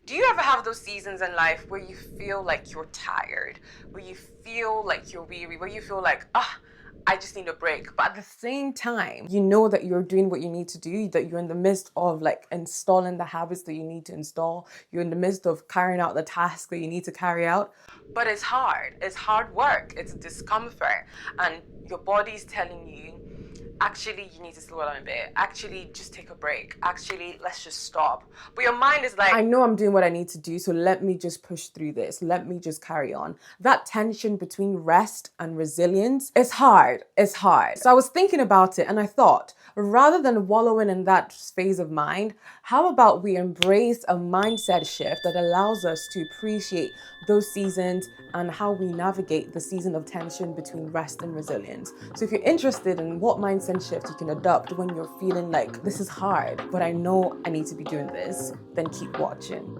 Do you ever have those seasons in life where you feel like you're tired, where you feel like you're weary, where you feel like, I just need a break, but at the same time, you know that you're doing what you need to do, that you're in the midst of like installing the habits that you need to install, you're in the midst of carrying out the task that you need to carry out, but it's hard work, it's discomfort, and your body's telling you, actually, you need to slow down a bit. Actually, just take a break. Actually, let's just stop. But your mind is like, I know I'm doing what I need to do, so let me just push through this. Let me just carry on. That tension between rest and resilience is hard. It's hard. So I was thinking about it and I thought, rather than wallowing in that phase of mind, how about we embrace a mindset shift that allows us to appreciate those seasons and how we navigate the season of tension between rest and resilience. So if you're interested in what mindset shift you can adopt when you're feeling like this is hard, but I know I need to be doing this, then keep watching.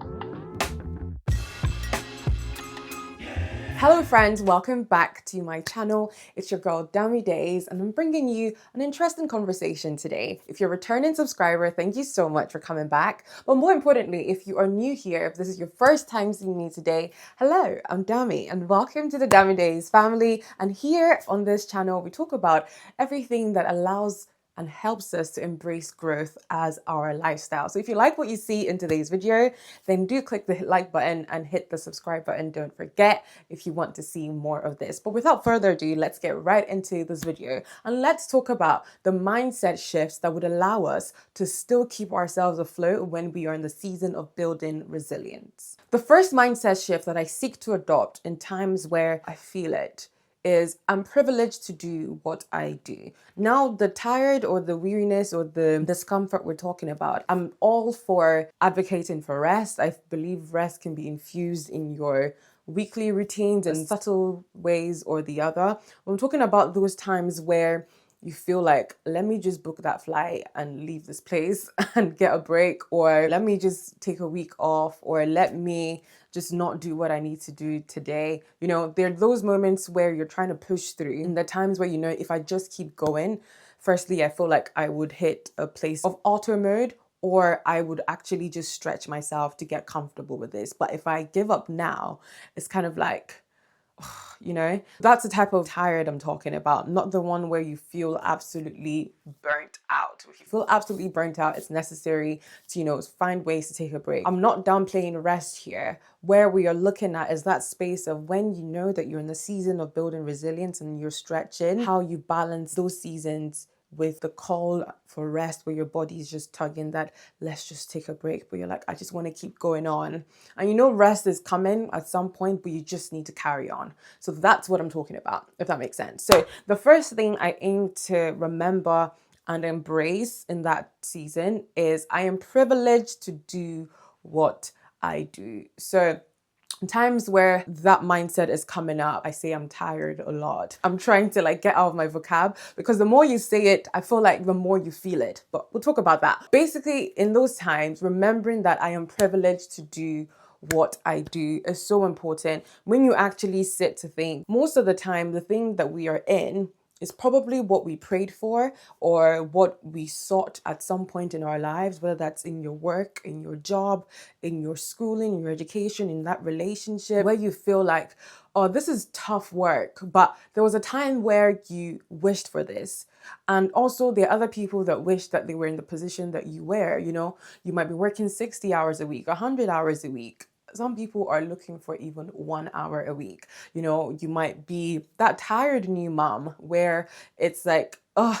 Hello friends, welcome back to my channel. It's your girl Dammy Days and I'm bringing you an interesting conversation today. If you're a returning subscriber, thank you so much for coming back. But more importantly, if you are new here, if this is your first time seeing me today, hello, I'm Dammy and welcome to the Dammy Days family. And here on this channel, we talk about everything that allows and helps us to embrace growth as our lifestyle. So if you like what you see in today's video, then do click the like button and hit the subscribe button. Don't forget if you want to see more of this. But without further ado, let's get right into this video and let's talk about the mindset shifts that would allow us to still keep ourselves afloat when we are in the season of building resilience. The first mindset shift that I seek to adopt in times where I feel it is I'm privileged to do what I do. Now, the tired or the weariness or the discomfort we're talking about, I'm all for advocating for rest. I believe rest can be infused in your weekly routines in subtle ways or the other. I'm talking about those times where you feel like, let me just book that flight and leave this place and get a break, or let me just take a week off, or let me just not do what I need to do today. You know, there are those moments where you're trying to push through, and the times where, you know, if I just keep going, firstly, I feel like I would hit a place of auto mode, or I would actually just stretch myself to get comfortable with this. But if I give up now, it's kind of like, you know, that's the type of tired I'm talking about, not the one where you feel absolutely burnt out. If you feel absolutely burnt out, it's necessary to, you know, find ways to take a break. I'm not downplaying rest here. Where we are looking at is that space of when you know that you're in the season of building resilience and you're stretching, how you balance those seasons with the call for rest where your body is just tugging that let's just take a break, but you're like, I just want to keep going on. And you know rest is coming at some point, but you just need to carry on. So that's what I'm talking about, if that makes sense. So the first thing I aim to remember and embrace in that season is I am privileged to do what I do. So times where that mindset is coming up, I say I'm tired a lot. I'm trying to like get out of my vocab because the more you say it, I feel like the more you feel it. But we'll talk about that. Basically, in those times, remembering that I am privileged to do what I do is so important. When you actually sit to think, most of the time, the thing that we are in is probably what we prayed for or what we sought at some point in our lives, whether that's in your work, in your job, in your schooling, in your education, in that relationship, where you feel like, oh, this is tough work, but there was a time where you wished for this. And also there are other people that wish that they were in the position that you were. You know, you might be working 60 hours a week, 100 hours a week. Some people are looking for even 1 hour a week. You know, you might be that tired new mom where it's like, oh,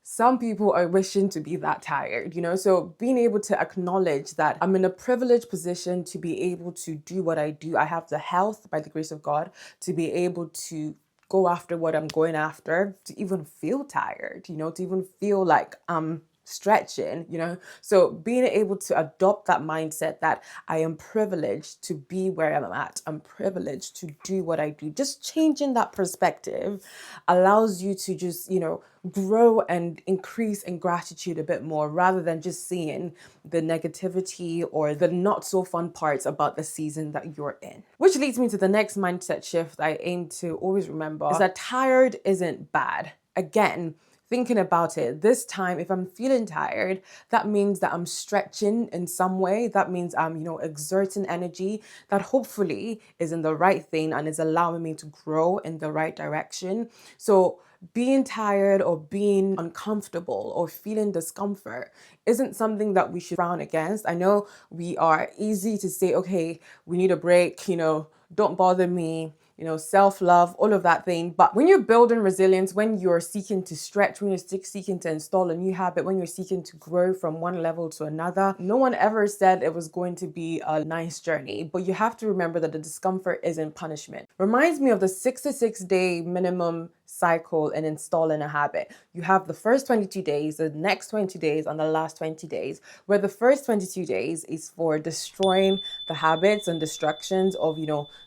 some people are wishing to be that tired, you know? So being able to acknowledge that I'm in a privileged position to be able to do what I do. I have the health, by the grace of God, to be able to go after what I'm going after, to even feel tired, you know, to even feel like I'm stretching, you know. So being able to adopt that mindset that I am privileged to be where I'm at, I'm privileged to do what I do, just changing that perspective allows you to just, you know, grow and increase in gratitude a bit more rather than just seeing the negativity or the not so fun parts about the season that you're in. Which leads me to the next mindset shift I aim to always remember is that tired isn't bad. Again, thinking about it, this time, if I'm feeling tired, that means that I'm stretching in some way. That means I'm, exerting energy that hopefully is in the right thing and is allowing me to grow in the right direction. So being tired or being uncomfortable or feeling discomfort isn't something that we should frown against. I know we are easy to say, okay, we need a break, don't bother me, self-love, all of that thing. But when you're building resilience, when you're seeking to stretch, when you're seeking to install a new habit, when you're seeking to grow from one level to another, no one ever said it was going to be a nice journey. But you have to remember that the discomfort isn't punishment. Reminds me of the 66-day minimum cycle in installing a habit. You have the first 22 days, the next 20 days, and the last 20 days, where the first 22 days is for destroying the habits and distractions of,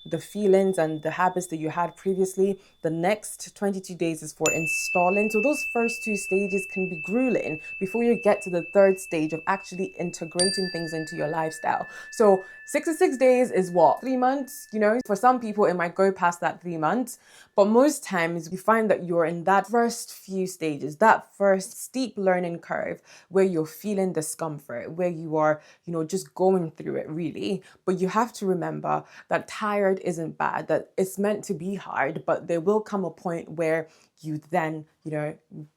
the feelings and the habits that you had previously. The next 22 days is for installing. So those first two stages can be grueling before you get to the third stage of actually integrating things into your lifestyle. So 66 days is what? 3 months? For some people, it might go past that 3 months. But most times you find that you're in that first few stages, that first steep learning curve where you're feeling discomfort, where you are, just going through it really. But you have to remember that tired isn't bad, that it's meant to be hard, but there will come a point where you then,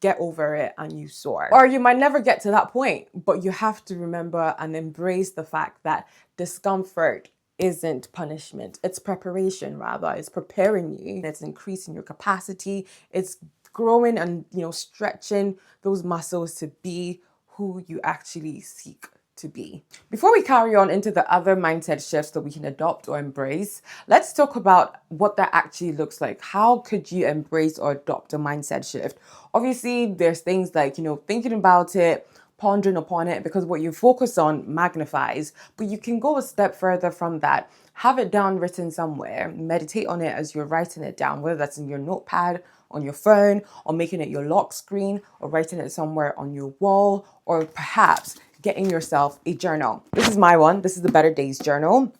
get over it and you soar. Or you might never get to that point, but you have to remember and embrace the fact that discomfort isn't punishment. It's preparation, rather. It's preparing you. It's increasing your capacity. It's growing and, stretching those muscles to be who you actually seek to be. Before we carry on into the other mindset shifts that we can adopt or embrace, let's talk about what that actually looks like. How could you embrace or adopt a mindset shift? Obviously, there's things like, thinking about it, pondering upon it, because what you focus on magnifies, but you can go a step further from that. Have it down written somewhere, meditate on it as you're writing it down, whether that's in your notepad, on your phone, or making it your lock screen, or writing it somewhere on your wall, or perhaps getting yourself a journal. This is my one. This is the Better Days journal.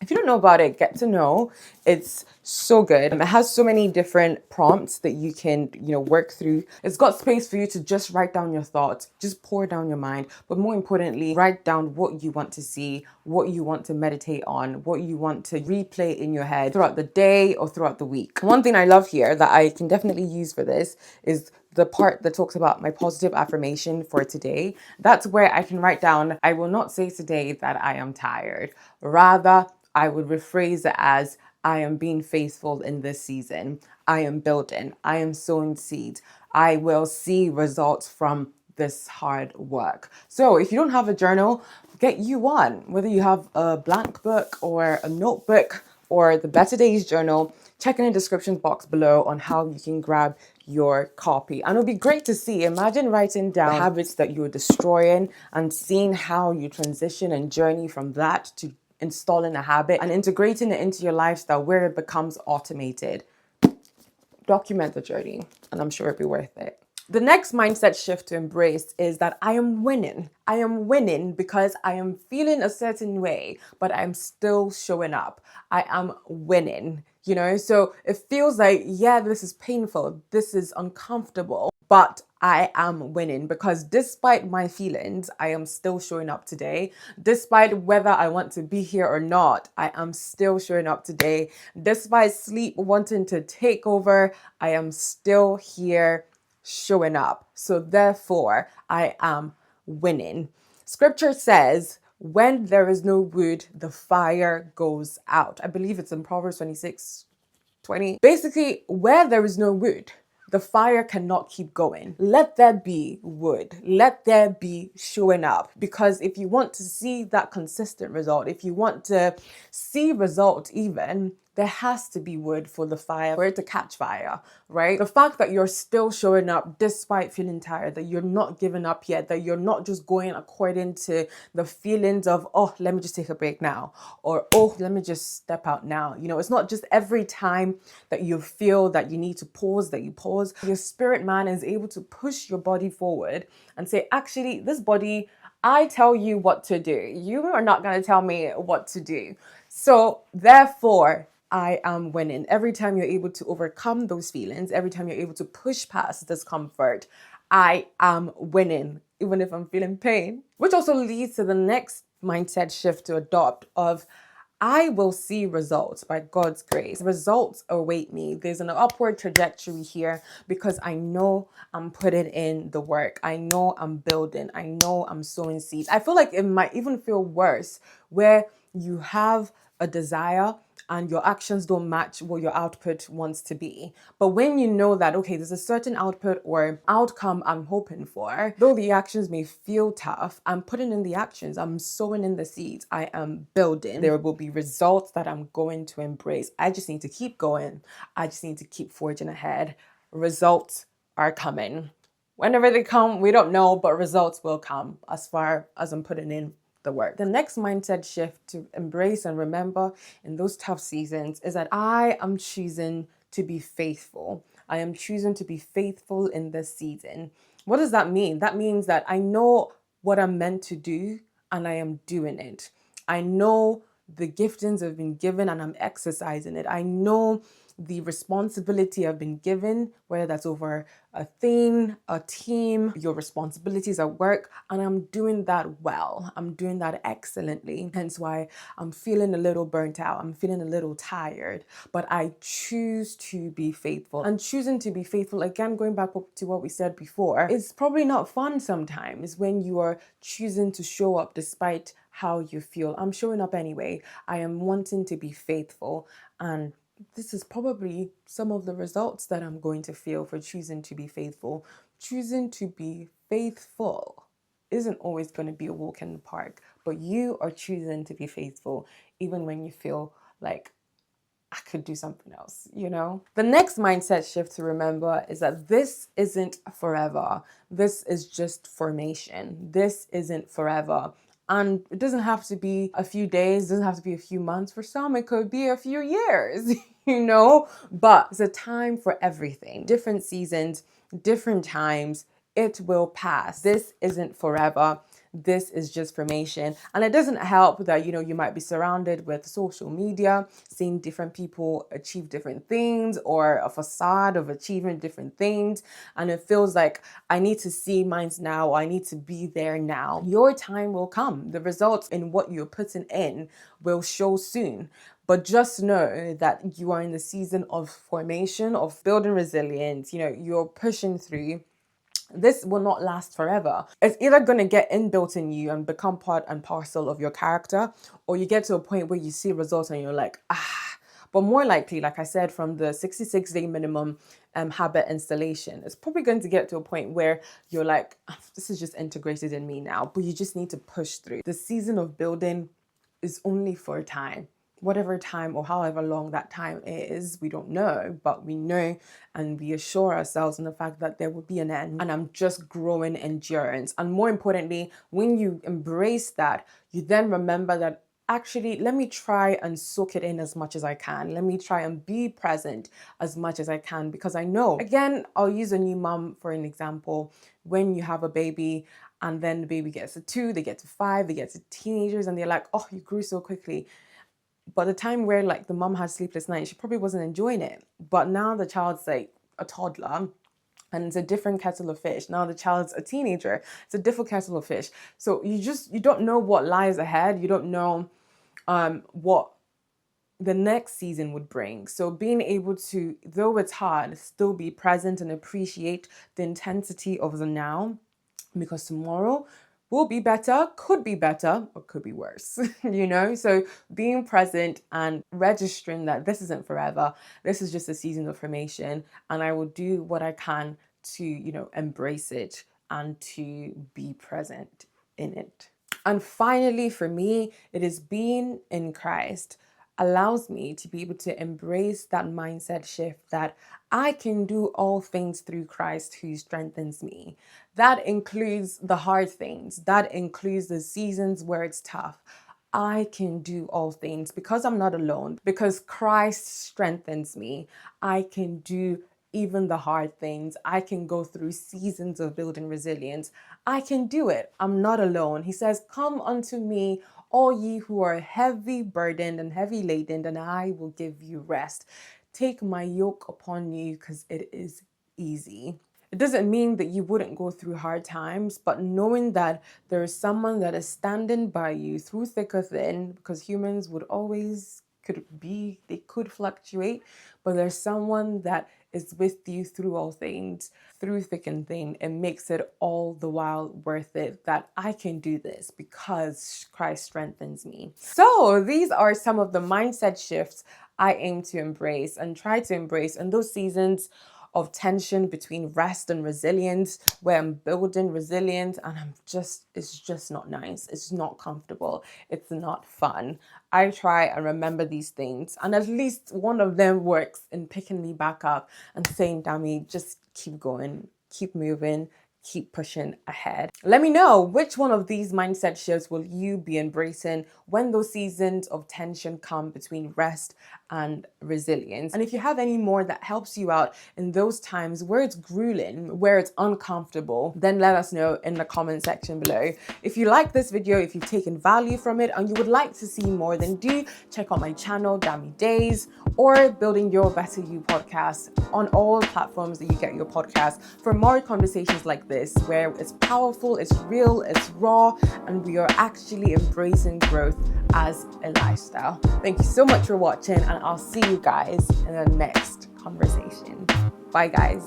If you don't know about it, get to know. It's so good. It has so many different prompts that you can, work through. It's got space for you to just write down your thoughts, just pour down your mind, but more importantly, write down what you want to see, what you want to meditate on, what you want to replay in your head throughout the day or throughout the week. One thing I love here that I can definitely use for this is the part that talks about my positive affirmation for today. That's where I can write down, I will not say today that I am tired. Rather, I would rephrase it as, I am being faithful in this season. I am building. I am sowing seeds. I will see results from this hard work. So if you don't have a journal, get you one. Whether you have a blank book or a notebook or the Better Days journal, check in the description box below on how you can grab your copy. And it'll be great to see. Imagine writing down the habits that you're destroying and seeing how you transition and journey from that to installing a habit and integrating it into your lifestyle where it becomes automated. Document the journey, and I'm sure it'll be worth it. The next mindset shift to embrace is that I am winning. I am winning because I am feeling a certain way, but I'm still showing up. I am winning, So it feels like, yeah, this is painful. This is uncomfortable, but I am winning because despite my feelings, I am still showing up today. Despite whether I want to be here or not, I am still showing up today. Despite sleep wanting to take over, I am still here showing up. So therefore, I am winning. Scripture says, when there is no wood, the fire goes out. I believe it's in Proverbs 26:20. Basically, where there is no wood, the fire cannot keep going. Let there be wood. Let there be showing up. Because if you want to see that consistent result, if you want to see result even, there has to be wood for the fire, for it to catch fire, right? The fact that you're still showing up despite feeling tired, that you're not giving up yet, that you're not just going according to the feelings of, oh, let me just take a break now, or, oh, let me just step out now. It's not just every time that you feel that you need to pause, that you pause. Your spirit man is able to push your body forward and say, actually, this body, I tell you what to do. You are not going to tell me what to do. So therefore, I am winning. Every time you're able to overcome those feelings, every time you're able to push past discomfort, I am winning, even if I'm feeling pain. Which also leads to the next mindset shift to adopt of, I will see results by God's grace. Results await me. There's an upward trajectory here because I know I'm putting in the work. I know I'm building. I know I'm sowing seeds. I feel like it might even feel worse where you have a desire and your actions don't match what your output wants to be. But when you know that, okay, there's a certain output or outcome I'm hoping for, though the actions may feel tough, I'm putting in the actions, I'm sowing in the seeds, I am building. There will be results that I'm going to embrace. I just need to keep going. I just need to keep forging ahead. Results are coming. Whenever they come, we don't know, but results will come as far as I'm putting in the work. The next mindset shift to embrace and remember in those tough seasons is that I am choosing to be faithful. I am choosing to be faithful in this season. What does that mean? That means that I know what I'm meant to do and I am doing it. I know the giftings have been given and I'm exercising it. I know the responsibility I've been given, whether that's over a thing, a team, your responsibilities at work, and I'm doing that well. I'm doing that excellently. Hence why I'm feeling a little burnt out. I'm feeling a little tired, but I choose to be faithful. And choosing to be faithful, again, going back to what we said before, it's probably not fun sometimes when you are choosing to show up despite how you feel. I'm showing up anyway. I am wanting to be faithful, and this is probably some of the results that I'm going to feel for choosing to be faithful. Choosing to be faithful isn't always going to be a walk in the park, but you are choosing to be faithful even when you feel like I could do something else, you know? The next mindset shift to remember is that this isn't forever. This is just formation. This isn't forever. And it doesn't have to be a few days, it doesn't have to be a few months. For some, it could be a few years, you know? But it's a time for everything. Different seasons, different times, it will pass. This isn't forever. This is just formation. And it doesn't help that, you know, you might be surrounded with social media, seeing different people achieve different things or a facade of achieving different things. And it feels like I need to see mines now. I need to be there now. Your time will come. The results in what you're putting in will show soon. But just know that you are in the season of formation, of building resilience. You know, you're pushing through. This will not last forever. It's either going to get inbuilt in you and become part and parcel of your character, or you get to a point where you see results and you're like, ah. But more likely, like I said, from the 66-day minimum habit installation, it's probably going to get to a point where you're like, this is just integrated in me now, but you just need to push through. The season of building is only for a time. Whatever time or however long that time is, we don't know, but we know and we assure ourselves in the fact that there will be an end. And I'm just growing endurance. And more importantly, when you embrace that, you then remember that actually, let me try and soak it in as much as I can. Let me try and be present as much as I can, because I know, again, I'll use a new mom for an example. When you have a baby and then the baby gets to 2, they get to 5, they get to teenagers and they're like, oh, you grew so quickly. But the time where like the mom had sleepless nights, she probably wasn't enjoying it. But now the child's like a toddler and it's a different kettle of fish. Now the child's a teenager, it's a different kettle of fish. So you don't know what lies ahead. You don't know what the next season would bring. So being able to, though it's hard, still be present and appreciate the intensity of the now, because tomorrow will be better, could be better, or could be worse, you know? So being present and registering that this isn't forever, this is just a season of formation, and I will do what I can to, you know, embrace it and to be present in it. And finally, for me, it is being in Christ allows me to be able to embrace that mindset shift that I can do all things through Christ who strengthens me. That includes the hard things. That includes the seasons where it's tough. I can do all things because I'm not alone, because Christ strengthens me. I can do even the hard things. I can go through seasons of building resilience. I can do it. I'm not alone. He says, come unto me, all ye who are heavy burdened and heavy laden, and I will give you rest. Take my yoke upon you because it is easy. It doesn't mean that you wouldn't go through hard times, but knowing that there is someone that is standing by you through thick or thin, because humans they could fluctuate, but there's someone that is with you through all things, through thick and thin. It makes it all the while worth it that I can do this because Christ strengthens me. So these are some of the mindset shifts I aim to embrace and try to embrace in those seasons of tension between rest and resilience, where I'm building resilience and it's just not nice. It's not comfortable. It's not fun. I try and remember these things, and at least one of them works in picking me back up and saying, Dammy, just keep going, keep moving, keep pushing ahead. Let me know, which one of these mindset shifts will you be embracing when those seasons of tension come between rest and resilience? And if you have any more that helps you out in those times where it's grueling, where it's uncomfortable, then let us know in the comment section below. If you like this video, if you've taken value from it and you would like to see more, then do check out my channel, Dammy Days, or Building Your Better You podcast on all platforms that you get your podcast for more conversations like this, where it's powerful, it's real, it's raw, and we are actually embracing growth as a lifestyle. Thank you so much for watching, and I'll see you guys in the next conversation. Bye, guys.